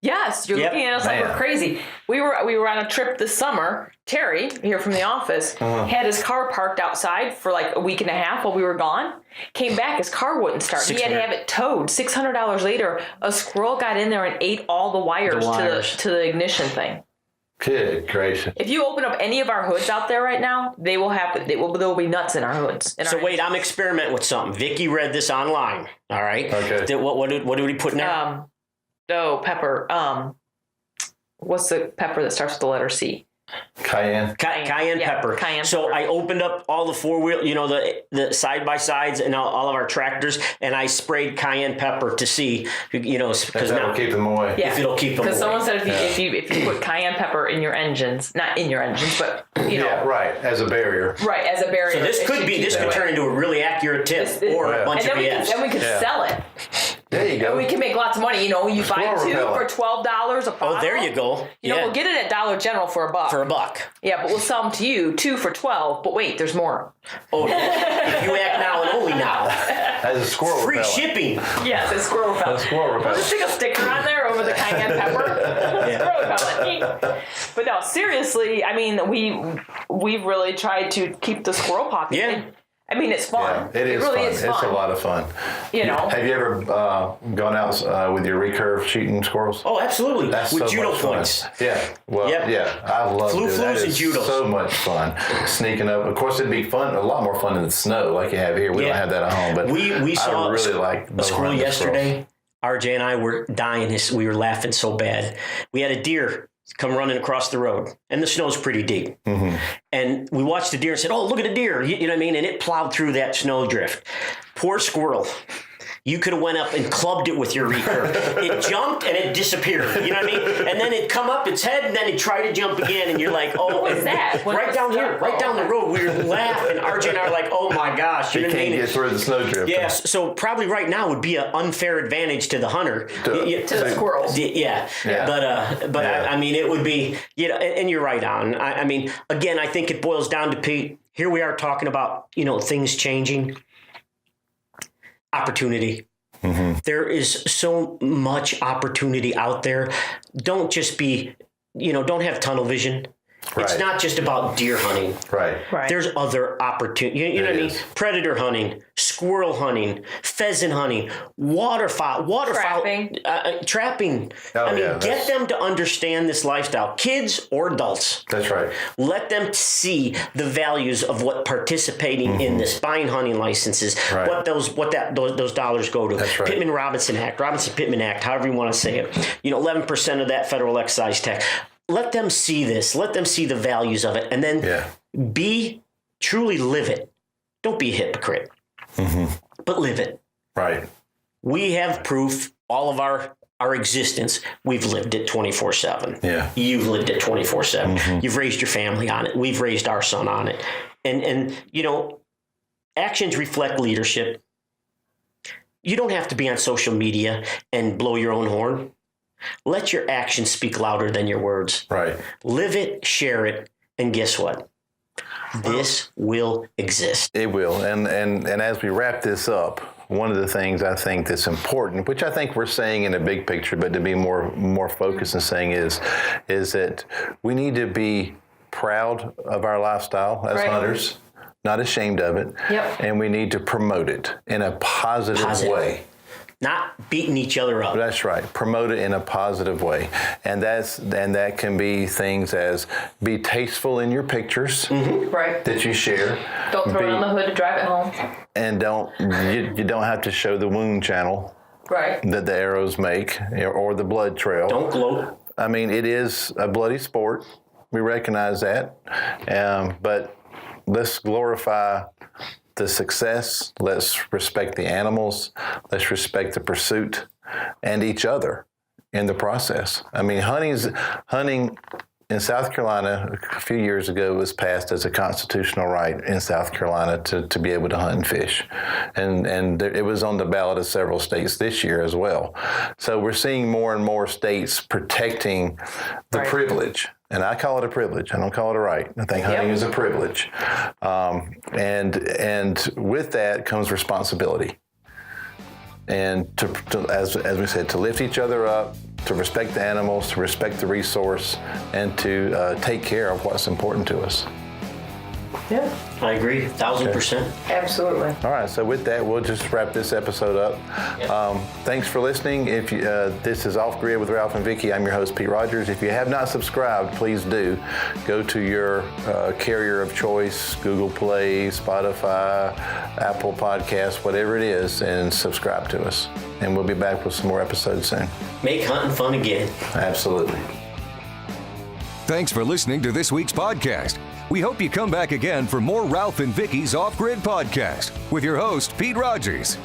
Yes, you're looking at us like we're crazy. We were on a trip this summer. Terry, here from the office, had his car parked outside for like a week and a half while we were gone. Came back, his car wouldn't start. He had to have it towed. $600 later, a squirrel got in there and ate all the wires. To the ignition thing. Good gracious. If you open up any of our hoods out there right now, there will be nuts in our hoods. So wait, I'm experimenting with something. Vicki read this online. All right. Okay. What did we put in there? Pepper. What's the pepper that starts with the letter C? Cayenne. Cayenne pepper. So I opened up all the four-wheel, you know, the side-by-sides and all of our tractors, and I sprayed cayenne pepper to see, you know, because that'll keep them away. Yeah. If it'll keep them away. Because someone said if you put cayenne pepper in your engines, not in your engines, but, you know. Yeah, right, as a barrier. Right, as a barrier. So this could turn into a really accurate tip or a bunch of BS. And we could sell it. There you go. And we can make lots of money. You know, you buy two repellent. for $12 a bottle. Oh, there you go. You know, we'll get it at Dollar General for $1. For $1. Yeah, but we'll sell them to you, 2 for $12. But wait, there's more. Oh, if you act now and only now. As a squirrel Free repellent. shipping. Yes, it's squirrel repellent. Squirrel repellent. We'll just stick a sticker on there over the cayenne pepper. Squirrel repellent. But no, seriously, I mean, we've really tried to keep the squirrel population. Yeah. I mean, it's fun. Yeah, it really is fun. It's a lot of fun. You know. Have you ever gone out with your recurve shooting squirrels? Oh, absolutely. That's with so judo much fun. points. Yeah. Well, yeah. I love it. That and is judos. so much fun. Sneaking up. Of course, it'd be fun. A lot more fun in the snow like you have here. We don't have that at home. But we saw I really like a squirrel yesterday. RJ and I were dying. We were laughing so bad. We had a deer come running across the road, and the snow's pretty deep. And we watched the deer and said, "Oh, look at the deer!" You know what I mean? And it plowed through that snowdrift. Poor squirrel. You could have went up and clubbed it with your recurve. It jumped and it disappeared. You know what I mean? And then it'd come up its head, and then it'd try to jump again, and you're like, "Oh, what is that?" Right down here, right down the road. We were laughing. RJ and I are like, "Oh my gosh!" You know what I mean? Get through the snowdrift. Yeah, so probably right now would be an unfair advantage to the hunter. To the squirrels. Yeah. But I mean, it would be, you know, and you're right on. I mean, again, I think it boils down to, Pete, here we are talking about, you know, things changing. Opportunity. There is so much opportunity out there. Don't just be, don't have tunnel vision. It's Right. not just about deer hunting. Right. Right. There's other opportunities. You know what I mean? is. Predator hunting, squirrel hunting, pheasant hunting, waterfowl, Trapping. trapping. Oh, I mean, yeah, get that's- them to understand this lifestyle, kids or adults. That's right. Let them see the values of what participating in this, buying hunting licenses, Right. what those dollars go to. That's right. Pittman-Robertson Act, Robinson-Pittman Act, however you want to say it. 11% of that federal excise tax. Let them see this. Let them see the values of it, and then truly live it. Don't be a hypocrite, but live it. Right. We have proof. All of our existence, we've lived it 24/7. Yeah. You've lived it 24/7. You've raised your family on it. We've raised our son on it. And actions reflect leadership. You don't have to be on social media and blow your own horn. Let your actions speak louder than your words. Right. Live it, share it, and guess what? This will exist. It will. And as we wrap this up, one of the things I think that's important, which I think we're saying in a big picture, but to be more focused and saying is that we need to be proud of our lifestyle as Right. hunters, not ashamed of it. Yep. And we need to promote it in a positive way. Not beating each other up. That's right. Promote it in a positive way, and that can be things as be tasteful in your pictures Right. that you share. Don't throw it on the hood to drive it home. And you don't have to show the wound channel Right. that the arrows make or the blood trail. Don't gloat. I mean, it is a bloody sport. We recognize that, but let's glorify the success. Let's respect the animals. Let's respect the pursuit and each other in the process. I mean, hunting in South Carolina a few years ago was passed as a constitutional right in South Carolina to be able to hunt and fish. And it was on the ballot of several states this year as well. So we're seeing more and more states protecting the Right. privilege. And I call it a privilege. I don't call it a right. I think hunting is a privilege. And with that comes responsibility. And as we said, to lift each other up, to respect the animals, to respect the resource, and to take care of what's important to us. Yeah. I agree, 1,000%. Absolutely. All right, so with that, we'll just wrap this episode up. Thanks for listening. If you, this is Off Grid with Ralph and Vicki. I'm your host, Pete Rogers. If you have not subscribed, please do. Go to your carrier of choice, Google Play, Spotify, Apple Podcasts, whatever it is, and subscribe to us. And we'll be back with some more episodes soon. Make hunting fun again. Absolutely. Thanks for listening to this week's podcast. We hope you come back again for more Ralph and Vicki's Off Grid Podcast with your host, Pete Rogers.